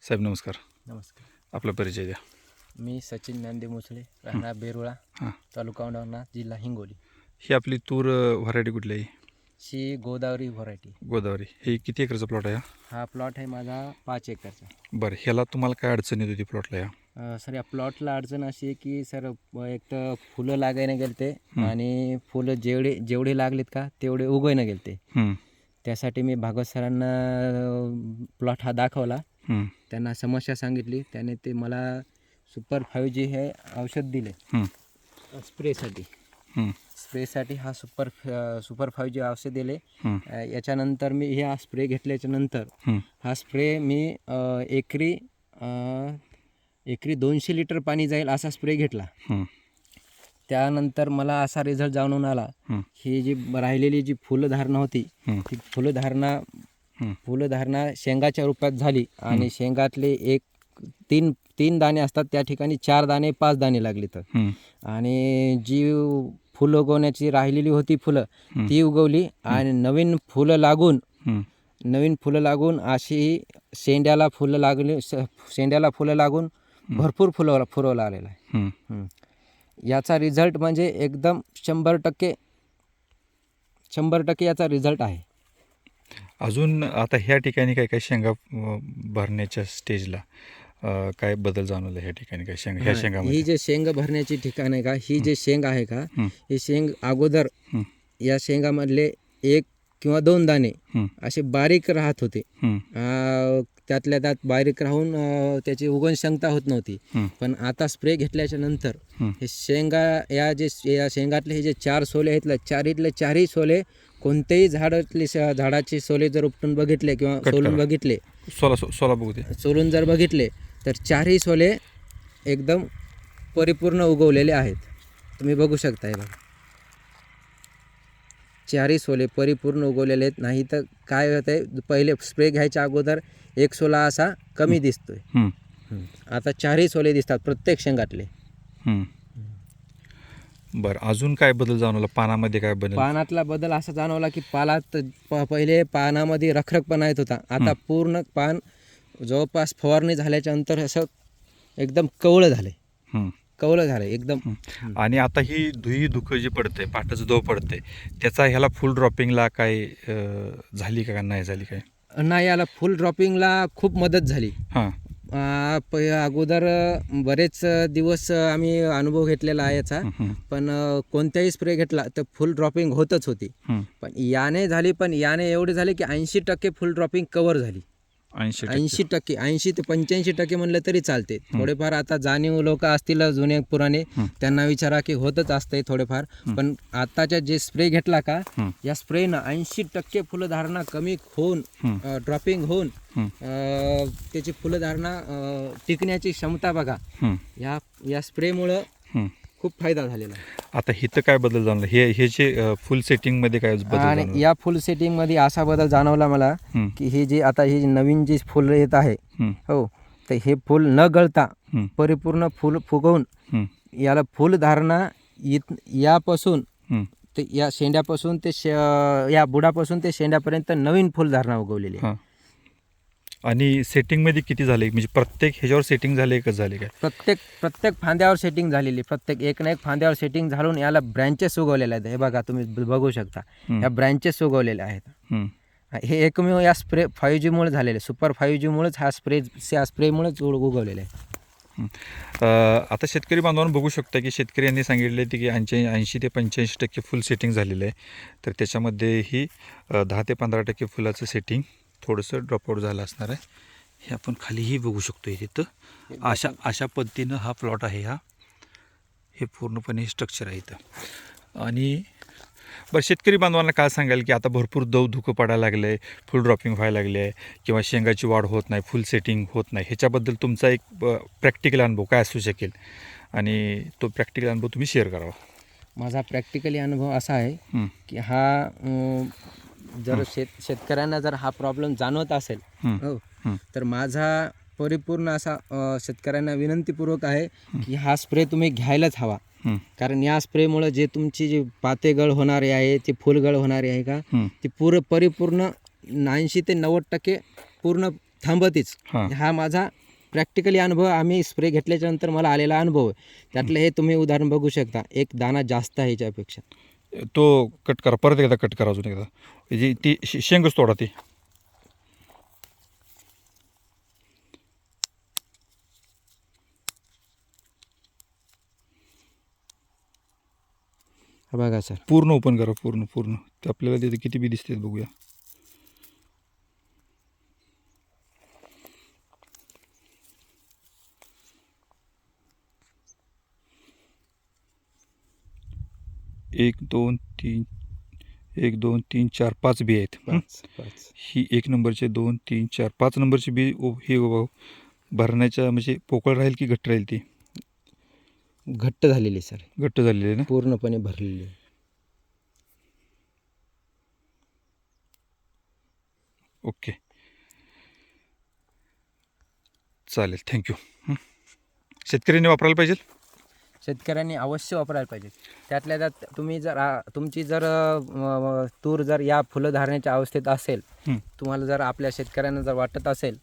साहेब नमस्कार. नमस्कार. आपला परिचय द्या. मी सचिन ज्ञानदेव मुसळे, राहणार बेरुळा, हां, तालुका औंढा, जिल्हा हिंगोली. ही आपली तूर व्हरायटी कुठली आहे? शी गोदावरी व्हरायटी. गोदावरी. हे किती एकरचा प्लॉट आहे? हा प्लॉट आहे माझा 5 एकरचा. बरं, ह्याला तुम्हाला काय अडचण येत होती प्लॉटला या? सर या प्लॉटला अडचण अशी आहे की सर एक तर फुलं लागायला गेलते आणि फुलं जेवढे लागलेत का तेवढे उगवायला गेलते. त्यासाठी मी भागवत सरांना प्लॉट हा दाखवला. त्यांना समस्या सांगितली. त्याने ते मला सुपर 5G हे औषध दिले स्प्रेसाठी. हा सुपर 5G औषध दिले. याच्यानंतर मी हा स्प्रे घेतल्याच्या नंतर हा स्प्रे मी एकरी 200 लिटर पाणी जाईल असा स्प्रे घेतला. त्यानंतर मला असा रिझल्ट जाणून आला, ही जी राहिलेली जी फुलधारणा होती ती फुलधारणा शेंगाच्या रूपात झाली आणि शेंगातले तीन दाणे असतात त्या ठिकाणी 4 दाणे 5 दाणे लागले तर. आणि जी फुलं उगवण्याची राहिलेली होती फुलं ती उगवली आणि नवीन फुलं लागून अशी शेंड्याला फुलं लागून भरपूर फुलवला आलेला आहे. याचा रिझल्ट म्हणजे एकदम 100% याचा रिझल्ट आहे. अजून आता ह्या ठिकाणी काय काय शेंगा भरण्याच्या स्टेजला काय बदल जाणवला ह्या ठिकाणी? काय शेंगा ह्या शेंगामध्ये ही जे शेंग भरण्याची ठिकाण आहे का, ही जे शेंग आहे का, ही शेंग अगोदर या शेंगामधले 1 किंवा 2 दाणे असे बारीक राहत होते. त्यातल्या त्यात बारीक राहून त्याची उगवण क्षमता होत नव्हती. पण आता स्प्रे घेतल्याच्या नंतर हे या शेंगातले हे जे 4 सोले आहेत ना, चारही सोले कोणतेही झाडाचे सोले जर उपटून बघितले किंवा सोलून बघितले, सोलून जर बघितले तर 4ही सोले एकदम परिपूर्ण उगवलेले आहेत. तुम्ही बघू शकता. हे बघा, 4ही सोले परिपूर्ण उगवलेले आहेत. नाही तर काय होत आहे, पहिले स्प्रे घ्यायच्या अगोदर 1 सोला असा कमी दिसतोय. आता 4ही सोले दिसतात प्रत्येक शेंगातले. बरं, अजून काय बदल जाणवला पानामध्ये? काय बदल? पानातला बदल असा जाणवला की पहिले पानामध्ये रखरखपणा येत होता. आता पूर्ण पान जवळपास फवारणी झाल्याच्या नंतर असं एकदम कवळं झालंय एकदम. आणि आता ही धुकं जी पडते, पाटाचं दव पडते, त्याचा ह्याला फुल ड्रॉपिंगला काय झाली का नाही झाली? काय नाही, याला फुल ड्रॉपिंगला खूप मदत झाली. अगोदर बरेच दिवस आम्ही अनुभव घेतलेला आहे याचा. पण कोणत्याही स्प्रे घेतला तर फुल ड्रॉपिंग होतच होती. पण याने एवढे झाले की 80% फुल ड्रॉपिंग कव्हर झाली. 80 ते 85% म्हणलं तरी चालते. थोडेफार आता जाणीव लोक असतील जुने पुराणे, त्यांना विचारा की होतच असते थोडेफार. पण आताच्या जे स्प्रे घेतला का, या स्प्रेनं 80% फुलधारणा कमी होऊन ड्रॉपिंग होऊन त्याची फुलधारणा टिकण्याची क्षमता बघा, या स्प्रेमुळं खूप फायदा झालेला आहे. आता इथं काय बदल जाणवला? हे जे फुल सेटिंगमध्ये काय बदल? आणि या फुल सेटिंगमध्ये असा बदल जाणवला मला की ही जी नवीन जी फुलं येत आहे, हो, तर हे फुल न गळता परिपूर्ण फुल फुगवून याला फुलधारणा यापासून ते या शेंड्यापासून ते या बुडापासून ते शेंड्यापर्यंत नवीन फुलधारणा उगवलेली आहे. आणि सेटिंगमध्ये किती झाले? म्हणजे प्रत्येक ह्याच्यावर सेटिंग झाले का झाले? काय प्रत्येक फांद्यावर सेटिंग झालेली, प्रत्येक एक ना एक फांद्यावर सेटिंग झालून याला ब्रँचेस उगवलेले आहेत. हे बघा, तुम्ही बघू शकता, या ब्रँचेस उगवलेले आहेत. हे एकमेव या स्प्रे 5Gमुळे झालेले, सुपर 5Gमुळेच हा स्प्रेमुळेच उगवलेले आहे. आता शेतकरी बांधवांना बघू शकता की शेतकरी यांनी सांगितले की 80 ते 85% फुल सेटिंग झालेलं आहे. तर त्याच्यामध्ये ही 10 ते 15% फुलाचं सेटिंग थोडंसं ड्रॉपआउट झालं असणार आहे. हे आपण खालीही बघू शकतो. तिथं अशा पद्धतीनं हा प्लॉट आहे. हे पूर्णपणे स्ट्रक्चर आहे इथं. आणि बरं, शेतकरी बांधवांना काय सांगाल की आता भरपूर धुकं पडायला लागलं आहे, फुल ड्रॉपिंग व्हायला लागले आहे किंवा शेंगाची वाढ होत नाही, फुल सेटिंग होत नाही, ह्याच्याबद्दल तुमचा एक प्रॅक्टिकल अनुभव काय असू शकेल आणि तो प्रॅक्टिकल अनुभव तुम्ही शेअर करावा? माझा प्रॅक्टिकली अनुभव असा आहे की हा जर शेतकऱ्यांना जर हा प्रॉब्लेम जाणवत असेल, हो, तर माझा परिपूर्ण असा शेतकऱ्यांना विनंतीपूर्वक आहे की हा स्प्रे तुम्ही घ्यायलाच हवा. कारण या स्प्रेमुळे जे तुमची जी पातेगळ होणारी आहे, ती फुलगळ होणारी आहे का, ती परिपूर्ण 80 ते 90% पूर्ण थांबतेच. हां हा माझा प्रॅक्टिकली अनुभव, आम्ही स्प्रे घेतल्याच्या नंतर मला आलेला अनुभव आहे. त्यातलं हे तुम्ही उदाहरण बघू शकता, एक दाना जास्त आहे याच्यापेक्षा. तो कट करा, परत एकदा कट करा, अजून एकदा जी ती शेंगच तोडा ती. हा बघा सर, पूर्ण ओपन करा, पूर्ण पूर्ण. ते आपल्याला तिथे किती बी दिसते बघूया. एक दोन तीन चार 5 बी आहेत. 5 ही 1 नंबरचे 2 3 4 5 नंबरची बी हे भरण्याच्या म्हणजे पोकळ राहील की घट्ट राहील? ती घट्ट झालेली सर, घट्ट झालेली आहे ना. पूर्णपणे भरलेली आहे. ओके, चालेल, थँक्यू. शेतकऱ्यांनी वापरायला पाहिजे. शेतकऱ्यांनी अवश्य वापरायला पाहिजे. त्यातल्या त्यात तुम्ही जर तुमची जर तूर जर या फुलं धारण्याच्या अवस्थेत असेल, तुम्हाला जर आपल्या शेतकऱ्यांना जर वाटत असेल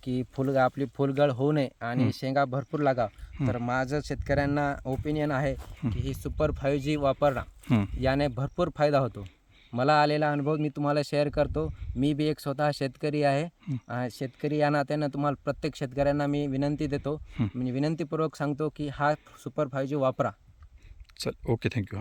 की आपली फुलगळ होऊ नये आणि शेंगा भरपूर लागा, तर माझं शेतकऱ्यांना ओपिनियन आहे की ही सुपर 5G वापरणं, याने भरपूर फायदा होतो. मला आलेला अनुभव मी तुम्हाला शेअर करतो. मी बी एक स्वतः शेतकरी आहे. शेतकरी या नात्यानं तुम्हाला प्रत्येक शेतकऱ्यांना मी विनंती देतो, म्हणजे विनंतीपूर्वक सांगतो की हा सुपर 5G वापरा. चल, ओके, थँक्यू.